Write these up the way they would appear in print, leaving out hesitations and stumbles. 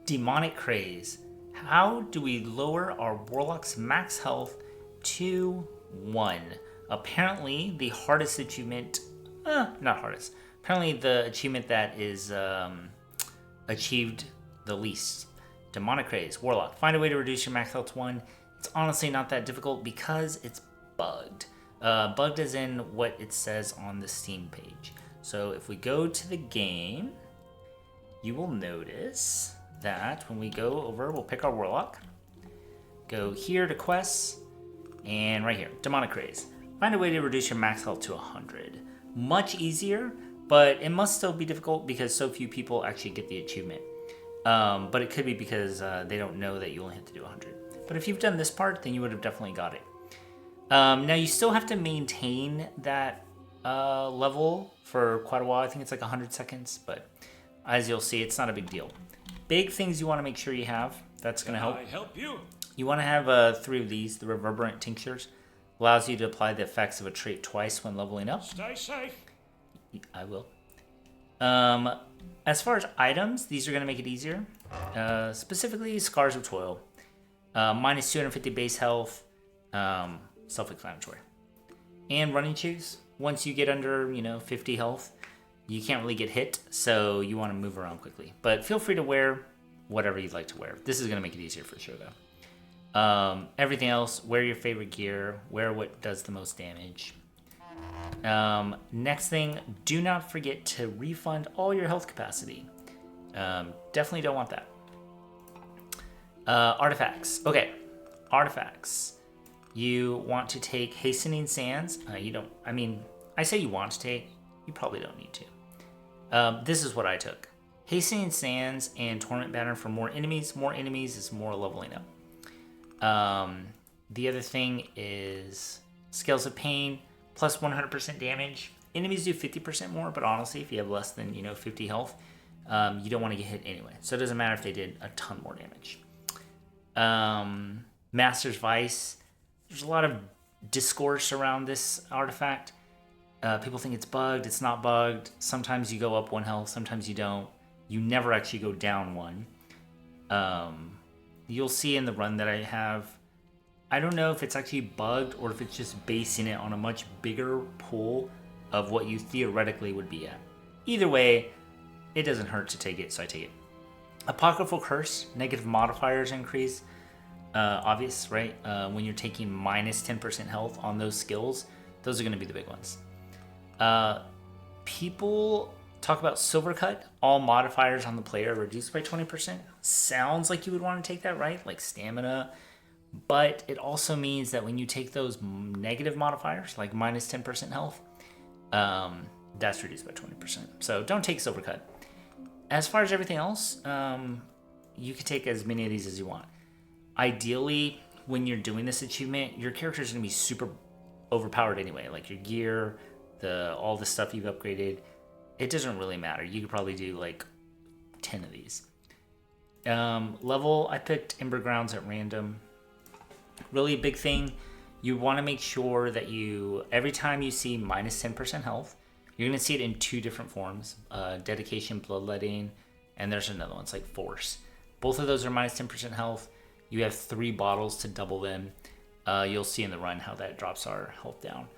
Demonic Craze. How do we lower our Warlock's max health to 1? Apparently, the hardest achievement... not hardest. Apparently, the achievement that is achieved the least. Demonic Craze. Warlock. Find a way to reduce your max health to 1. It's honestly not that difficult because it's bugged. Bugged as in what it says on the Steam page. So if we go to the game, you will notice that when we go over, we'll pick our Warlock, go here to quests, and right here, Demonic Craze. Find a way to reduce your max health to 100. Much easier, but it must still be difficult because so few people actually get the achievement. But it could be because they don't know that you only have to do 100. But if you've done this part, then you would have definitely got it. Now you still have to maintain that level for quite a while. I think it's like 100 seconds, but as you'll see, it's not a big deal. Big things you want to make sure you have. That's going to help. I help you. You want to have 3 of these. The Reverberant Tinctures allows you to apply the effects of a trait twice when leveling up. Stay safe. I will. As far as items, these are going to make it easier. Specifically, Scars of Toil. Minus 250 base health. Self-explanatory. And Running Shoes. Once you get under, 50 health, you can't really get hit, so you want to move around quickly. But feel free to wear whatever you'd like to wear. This is going to make it easier for sure, though. Everything else, wear your favorite gear. Wear what does the most damage. Next thing, do not forget to refund all your health capacity. Definitely don't want that. Artifacts. Okay, artifacts. You want to take Hastening Sands. I say you want to take. You probably don't need to. This is what I took. Hastening Sands and Torment Banner for more enemies. More enemies is more leveling up. The other thing is Scales of Pain, plus 100% damage. Enemies do 50% more, but honestly, if you have less than 50 health, you don't want to get hit anyway. So it doesn't matter if they did a ton more damage. Master's Vice. There's a lot of discourse around this artifact. People think it's bugged. It's not bugged. Sometimes you go up 1 health. Sometimes you don't. You never actually go down 1. You'll see in the run that I have, I don't know if it's actually bugged or if it's just basing it on a much bigger pool of what you theoretically would be at. Either way, it doesn't hurt to take it, so I take it. Apocryphal Curse, negative modifiers increase. Obvious, right? When you're taking minus 10% health on those skills, those are going to be the big ones. People talk about Silver Cut. All modifiers on the player are reduced by 20%. Sounds like you would want to take that, right? Like stamina. But it also means that when you take those negative modifiers, like minus 10% health, that's reduced by 20%. So don't take Silver Cut. As far as everything else, you can take as many of these as you want. Ideally, when you're doing this achievement, your character is going to be super overpowered anyway. Like your gear, all the stuff you've upgraded, it doesn't really matter. You could probably do like 10 of these. Level, I picked Ember Grounds at random. Really big thing, you want to make sure that every time you see minus 10% health, you're going to see it in 2 different forms. Dedication, Bloodletting, and there's another one. It's like Force. Both of those are minus 10% health. You have 3 bottles to double them. You'll see in the run how that drops our health down.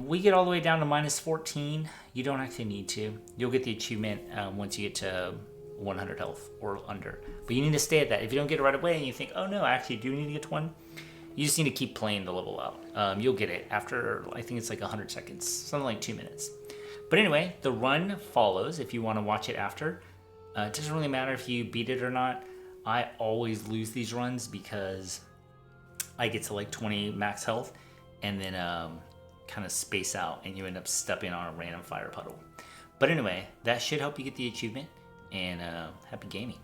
We get all the way down to minus 14. You don't actually need to. You'll get the achievement once you get to 100 health or under. But you need to stay at that. If you don't get it right away and you think, oh no, I actually do need to get to 1, you just need to keep playing the level out. You'll get it after, I think it's like 100 seconds, something like 2 minutes. But anyway, the run follows if you want to watch it after. It doesn't really matter if you beat it or not. I always lose these runs because I get to like 20 max health and then kind of space out and you end up stepping on a random fire puddle. But anyway, that should help you get the achievement, and happy gaming.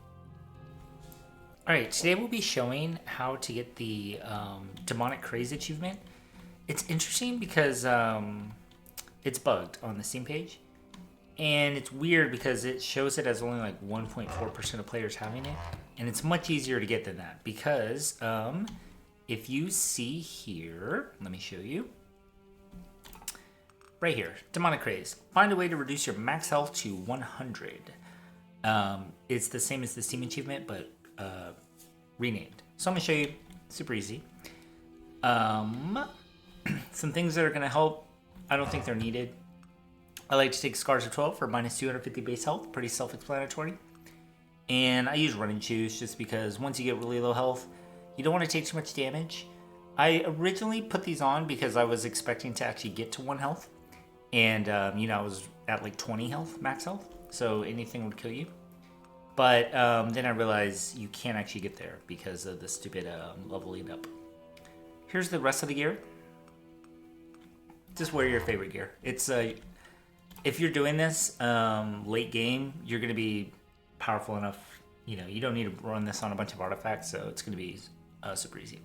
Alright, today we'll be showing how to get the Demonic Craze achievement. It's interesting because it's bugged on the Steam page. And it's weird because it shows it as only like 1.4% of players having it. And it's much easier to get than that because if you see here, let me show you. Right here, Demonic Craze. Find a way to reduce your max health to 100. It's the same as the Steam achievement, but renamed. So I'm gonna show you. Super easy. Some things that are gonna help. I don't think they're needed. I like to take Scars of 12 for minus 250 base health. Pretty self-explanatory. And I use running shoes just because once you get really low health, you don't want to take too much damage. I originally put these on because I was expecting to actually get to 1 health. And, you know, I was at like 20 health, max health. So anything would kill you. But then I realized you can't actually get there because of the stupid leveling up. Here's the rest of the gear. Just wear your favorite gear. It's if you're doing this late game, you're going to be powerful enough. You know, you don't need to run this on a bunch of artifacts, so it's going to be super easy.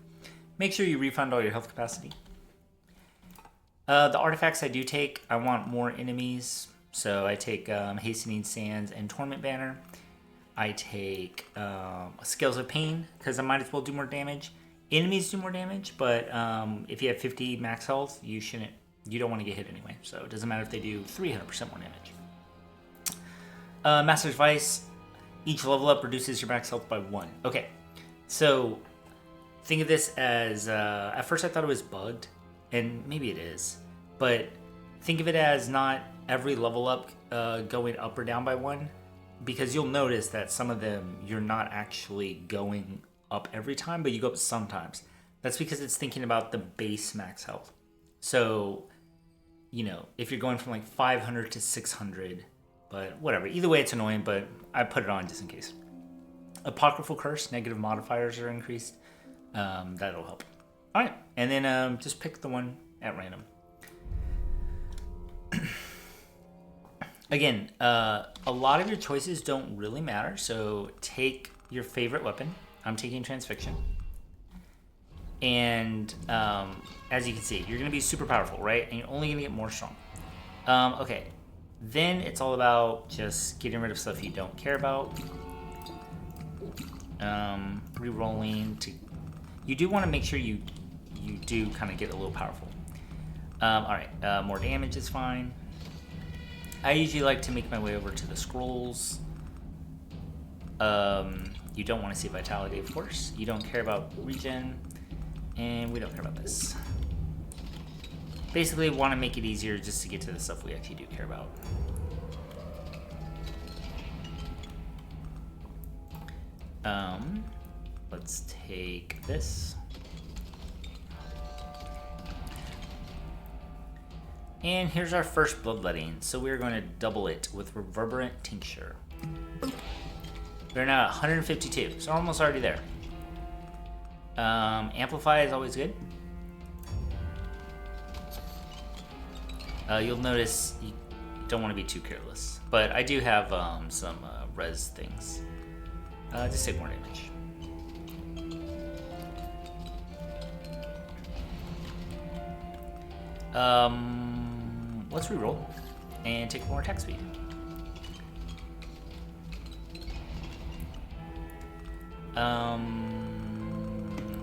Make sure you refund all your health capacity. The artifacts I do take, I want more enemies, so I take Hastening Sands and Torment Banner. I take Scales of Pain because I might as well do more damage. Enemies do more damage, but if you have 50 max health, you don't want to get hit anyway, so it doesn't matter if they do 300% more damage. Master's Vice, each level up reduces your max health by 1. Okay, so think of this as, at first I thought it was bugged, and maybe it is, but think of it as not every level up going up or down by 1, because you'll notice that some of them you're not actually going up every time, but you go up sometimes. That's because it's thinking about the base max health. So, you know, if you're going from like 500 to 600, but whatever. Either way, it's annoying, but I put it on just in case. Apocryphal Curse, negative modifiers are increased. That'll help. All right, and then just pick the one at random. Again, a lot of your choices don't really matter, so take your favorite weapon. I'm taking Transfixion. And as you can see, you're going to be super powerful, right? And you're only going to get more strong. Okay, then it's all about just getting rid of stuff you don't care about. Rerolling to... You do want to make sure you do kind of get a little powerful. Alright, more damage is fine. I usually like to make my way over to the scrolls. You don't want to see Vitality, of course. You don't care about regen. And we don't care about this. Basically, want to make it easier just to get to the stuff we actually do care about. Let's take this. And here's our first bloodletting. So we're going to double it with Reverberant Tincture. We're now at 152, so almost already there. Amplify is always good. You'll notice you don't want to be too careless, but I do have some res things. Just take more damage. Let's reroll and take more attack speed.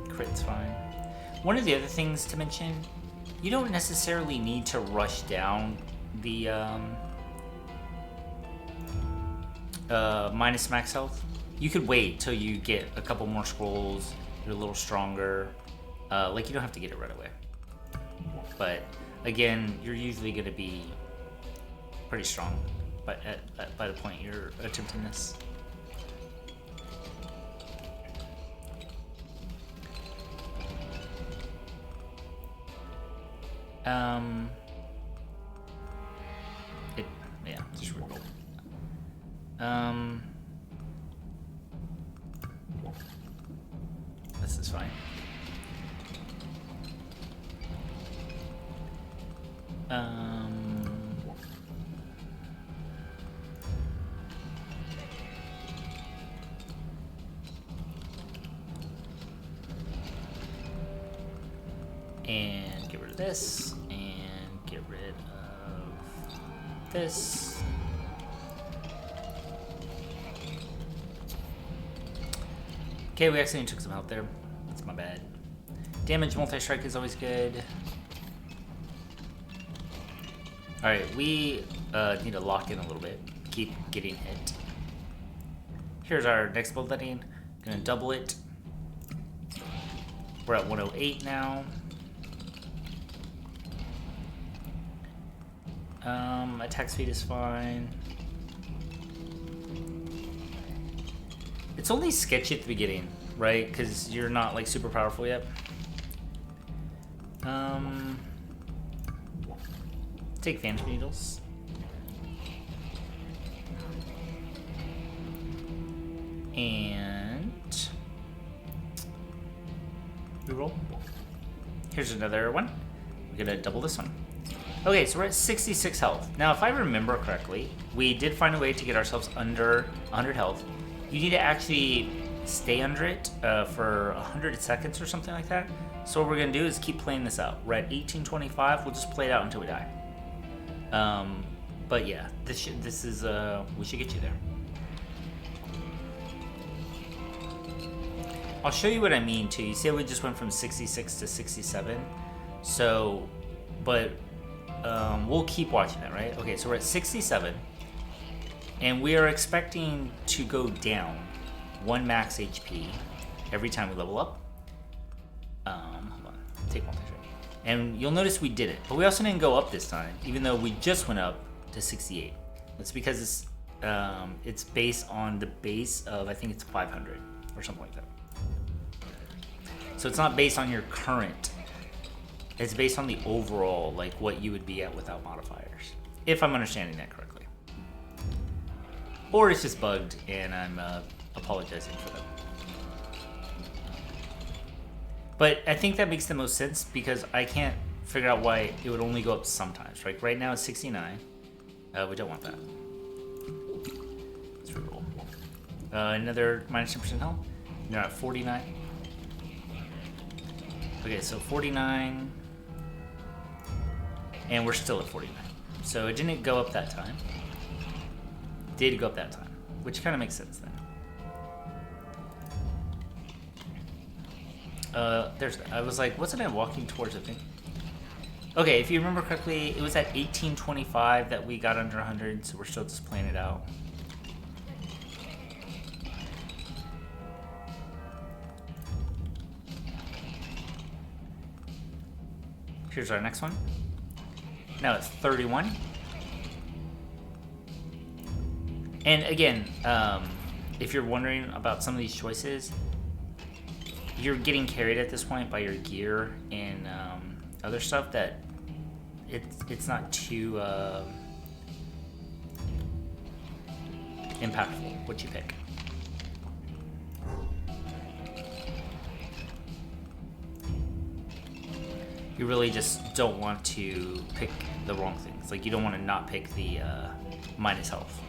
Crit's fine. One of the other things to mention, you don't necessarily need to rush down the minus max health. You could wait till you get a couple more scrolls, you're a little stronger. Like, you don't have to get it right away. But again, you're usually going to be pretty strong by the point you're attempting this. Yeah, just reroll. This is fine. And get rid of this, and get rid of this. Okay, we accidentally took some health there. That's my bad. Damage multi-strike is always good. Alright, we need to lock in a little bit. Keep getting hit. Here's our next bloodletting. Gonna double it. We're at 108 now. Attack speed is fine. It's only sketchy at the beginning, right? Because you're not like super powerful yet. Take Phantom Needles. And reroll. Here's another one. We're gonna double this one. Okay, so we're at 66 health. Now, if I remember correctly, we did find a way to get ourselves under 100 health. You need to actually stay under it for 100 seconds or something like that. So what we're gonna do is keep playing this out. We're at 1825. We'll just play it out until we die. But yeah, this is we should get you there. I'll show you what I mean too. You see how we just went from 66 to 67. So, but we'll keep watching that, right? Okay, so we're at 67, and we are expecting to go down 1 max HP every time we level up. Hold on, take one picture. And you'll notice we did it, but we also didn't go up this time, even though we just went up to 68. That's because it's based on the base of, I think it's 500 or something like that. So it's not based on your current. It's based on the overall, like what you would be at without modifiers, if I'm understanding that correctly. Or it's just bugged, and I'm apologizing for that. But I think that makes the most sense because I can't figure out why it would only go up sometimes. Right? Right now it's 69. We don't want that. Let's reroll. Another minus 10% health. You're at 49. Okay, so 49. And we're still at 49. So it didn't go up that time. It did go up that time, which kind of makes sense then. There's that. I was like, wasn't I walking towards a thing? Okay, if you remember correctly, it was at 1825 that we got under 100, so we're still just playing it out. Here's our next one. Now it's 31. And again, if you're wondering about some of these choices, you're getting carried at this point by your gear and other stuff that it's not too impactful what you pick. You really just don't want to pick the wrong things. Like, you don't want to not pick the minus health.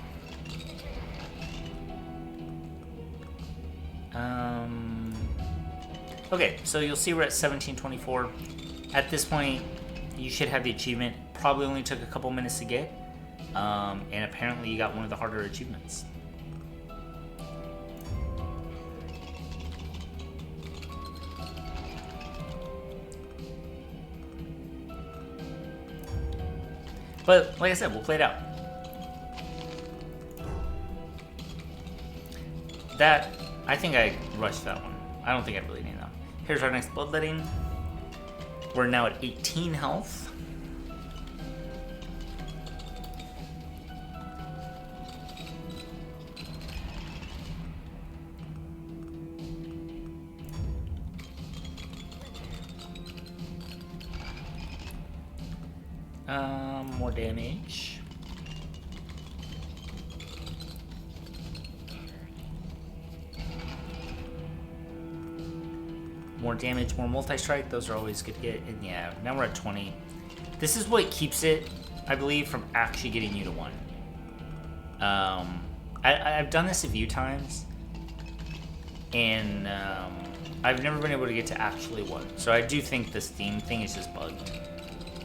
Okay, so you'll see we're at 1724. At this point, you should have the achievement. Probably only took a couple minutes to get. And apparently you got one of the harder achievements. But like I said, we'll play it out. That, I think I rushed that one. I don't think I really need that. Here's our next bloodletting. We're now at 18 health. More damage. More damage, more multi-strike. Those are always good to get. And yeah, now we're at 20. This is what keeps it, I believe, from actually getting you to 1. I've done this a few times, and I've never been able to get to actually 1. So I do think this theme thing is just bugged.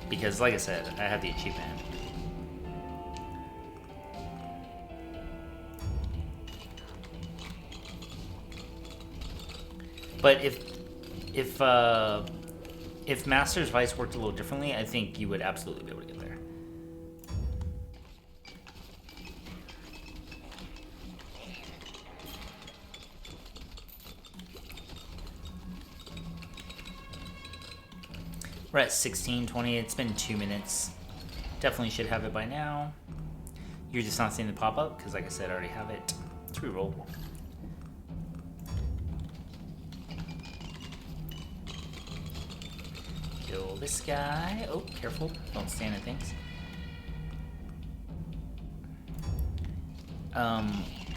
Because, like I said, I have the achievement. But if Master's Vice worked a little differently, I think you would absolutely be able to get there. We're at 16:20. It's been 2 minutes. Definitely should have it by now. You're just not seeing the pop up because, like I said, I already have it. Let's reroll. Kill this guy. Oh, careful. Don't stand in things.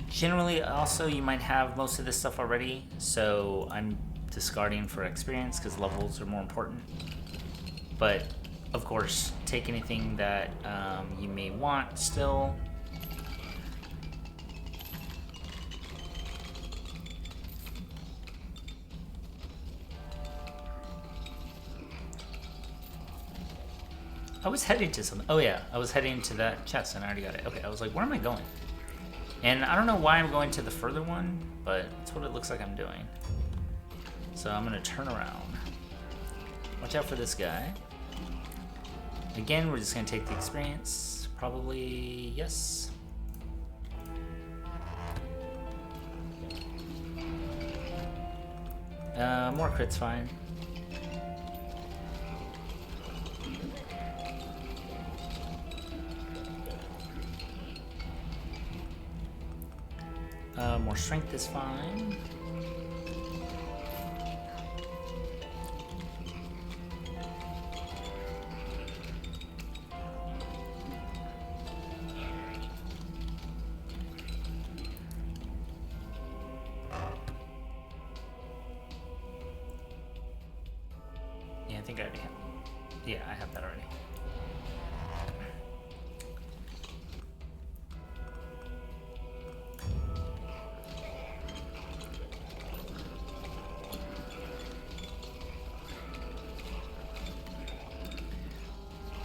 Generally, also, you might have most of this stuff already, so I'm discarding for experience because levels are more important. But, of course, take anything that you may want still. I was heading to something. Oh yeah, I was heading to that chest and I already got it. Okay, I was like, where am I going? And I don't know why I'm going to the further one, but it's what it looks like I'm doing. So I'm gonna turn around. Watch out for this guy. Again, we're just gonna take the experience. Probably, yes. More crits fine. More strength is fine. Yeah, I think I already have. Yeah, I have that already.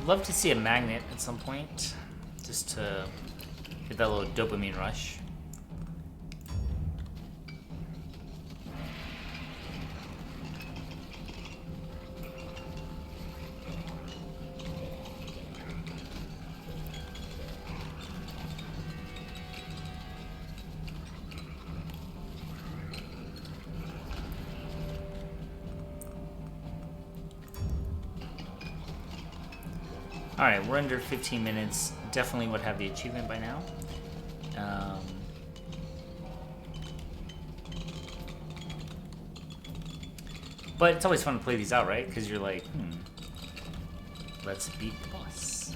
Love to see a magnet at some point, just to get that little dopamine rush. Alright, we're under 15 minutes. Definitely would have the achievement by now. But it's always fun to play these out, right? Because you're like, let's beat the boss.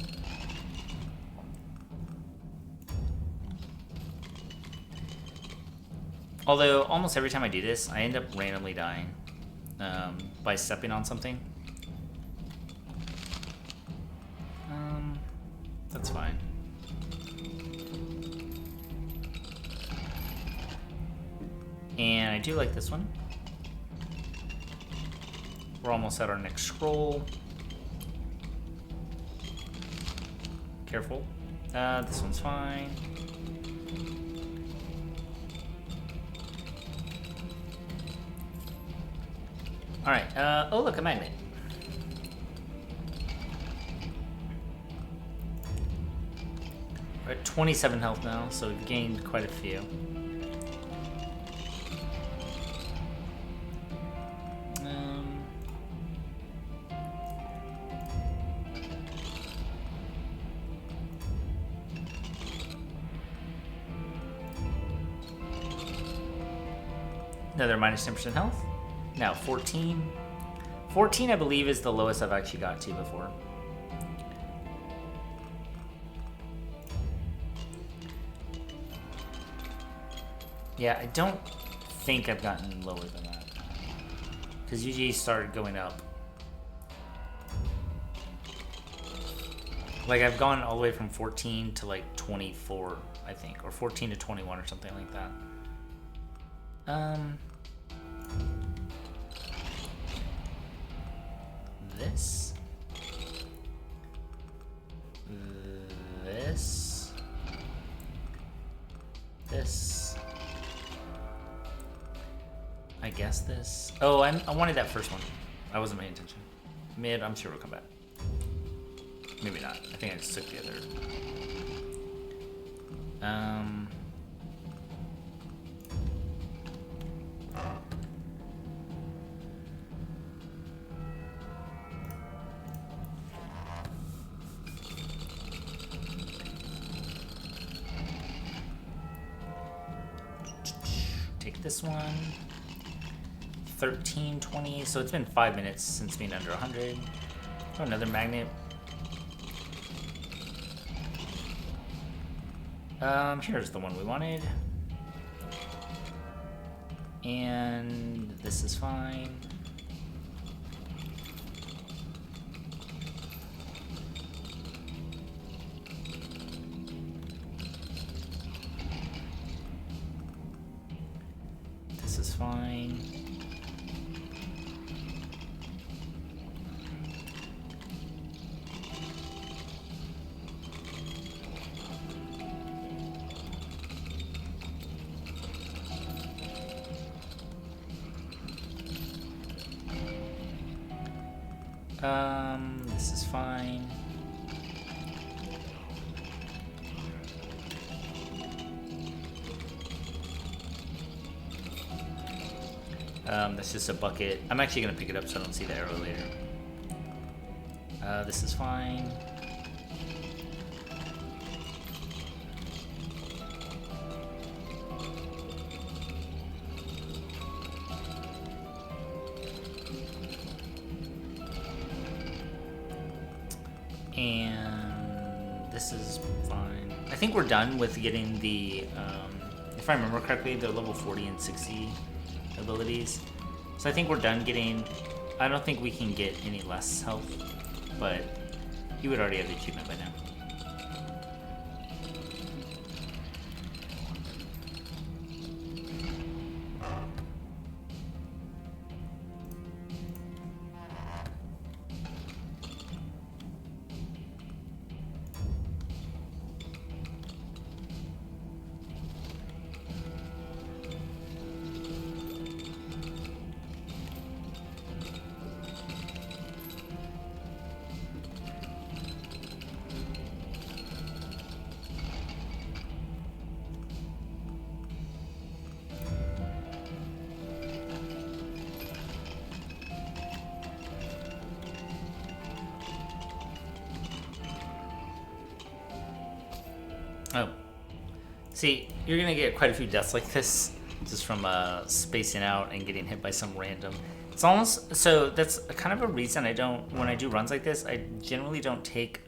Although, almost every time I do this, I end up randomly dying by stepping on something. That's fine. And I do like this one. We're almost at our next scroll. Careful. This one's fine. Alright, oh look, a magnet. We're at 27 health now, so we've gained quite a few. Another minus 10% health. Now 14. 14, I believe, is the lowest I've actually got to before. Yeah, I don't think I've gotten lower than that. Because usually started going up. Like, I've gone all the way from 14 to like 24, I think. Or 14 to 21 or something like that. This. This. This. I guess this. Oh, I wanted that first one. I wasn't paying attention. Mid, I'm sure we'll come back. Maybe not. I think I just took the other. take this one. 1320, so it's been 5 minutes since being under 100. Oh, another magnet. Here's the one we wanted. And this is fine. This is fine. This is fine. That's just a bucket. I'm actually gonna pick it up so I don't see the arrow later. This is fine. And this is fine. I think we're done with getting the, if I remember correctly, they're level 40 and 60 abilities. So I think we're done getting, I don't think we can get any less health, but you would already have the achievement by now. Oh. See, you're gonna get quite a few deaths like this just from spacing out and getting hit by some random. It's almost, so that's kind of a reason I don't, when I do runs like this, I generally don't take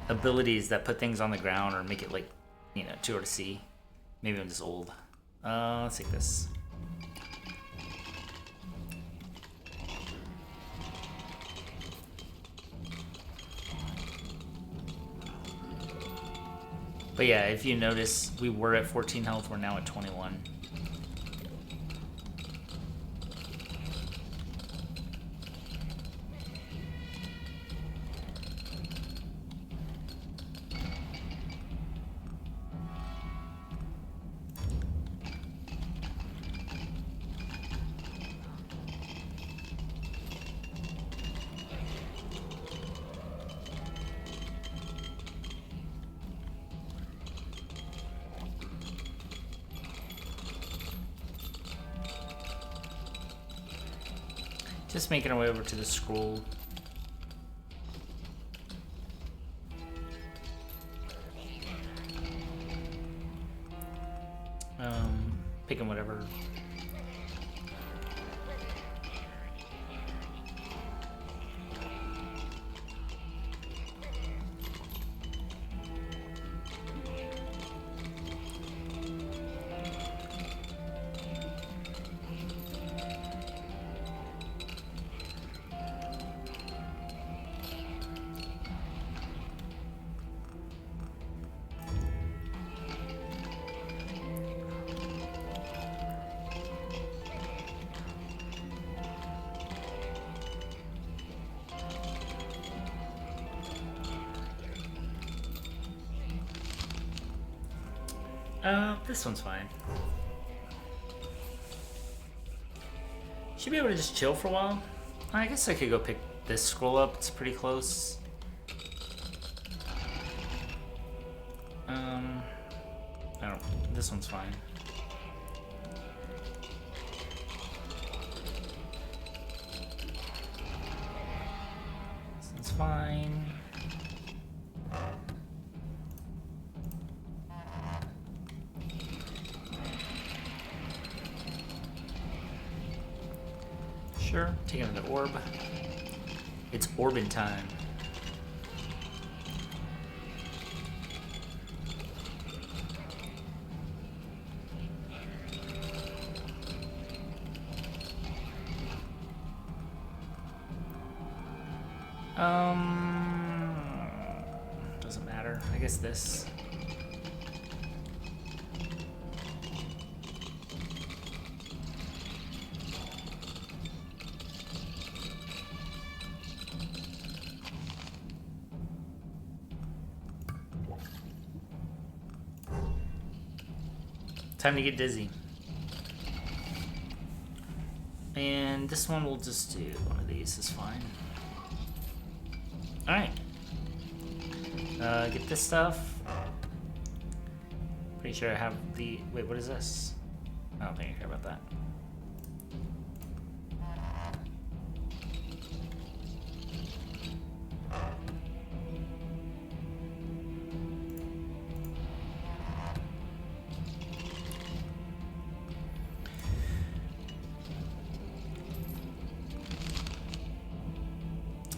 abilities that put things on the ground or make it like, you know, too hard to see. Maybe I'm just old. Let's take this. But yeah, if you notice, we were at 14 health, we're now at 21. Just making our way over to the scroll. Picking whatever. This one's fine. Should be able to just chill for a while. I guess I could go pick this scroll up. It's pretty close. I don't. This one's fine. This one's fine. Sure, take another orb. It's orbin time. Doesn't matter. I guess this. Time to get dizzy. And this one we'll just do one of these is fine. Alright. Get this stuff. Pretty sure I have the... Wait, what is this? I don't think I care about that.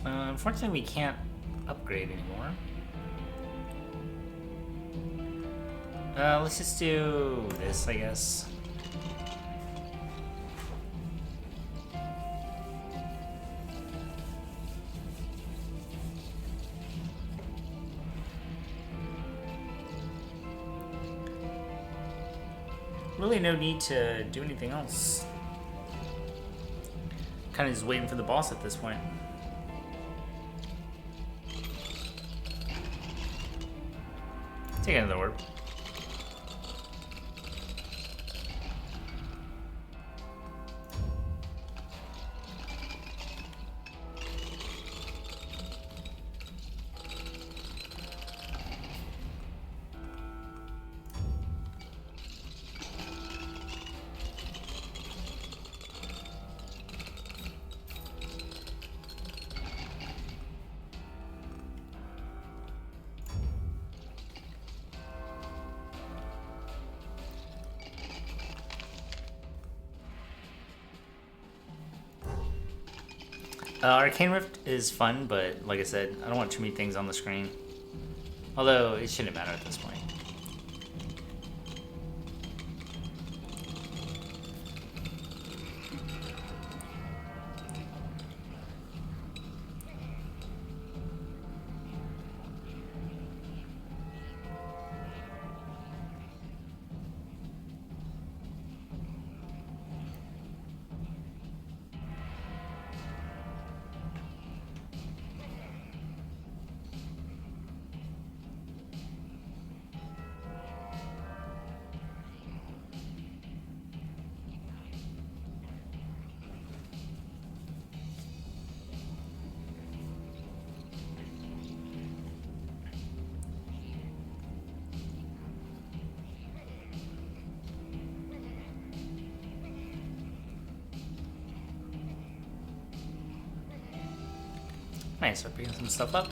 Unfortunately, we can't upgrade anymore. Let's just do this, I guess. Really no need to do anything else. Kind of just waiting for the boss at this point. Take another orb. Arcane Rift is fun, but like I said, I don't want too many things on the screen. Although, it shouldn't matter at this point. Nice, start picking some stuff up.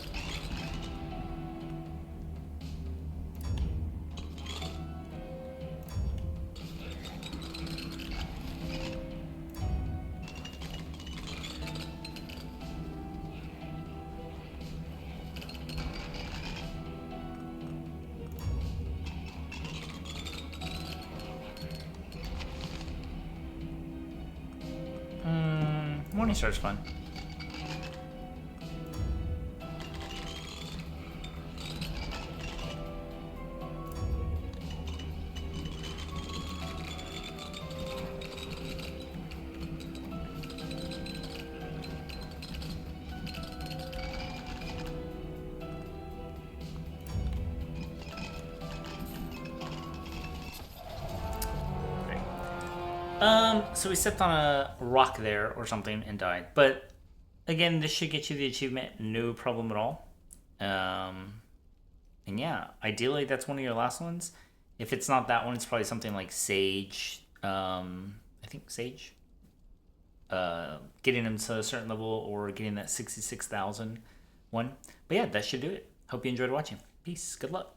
Morning Star's fun. So we stepped on a rock there or something and died. But again, this should get you the achievement, no problem at all. And yeah, ideally that's one of your last ones. If it's not that one, it's probably something like Sage. I think Sage. Getting them to a certain level or getting that 66,000 one. But yeah, that should do it. Hope you enjoyed watching. Peace. Good luck.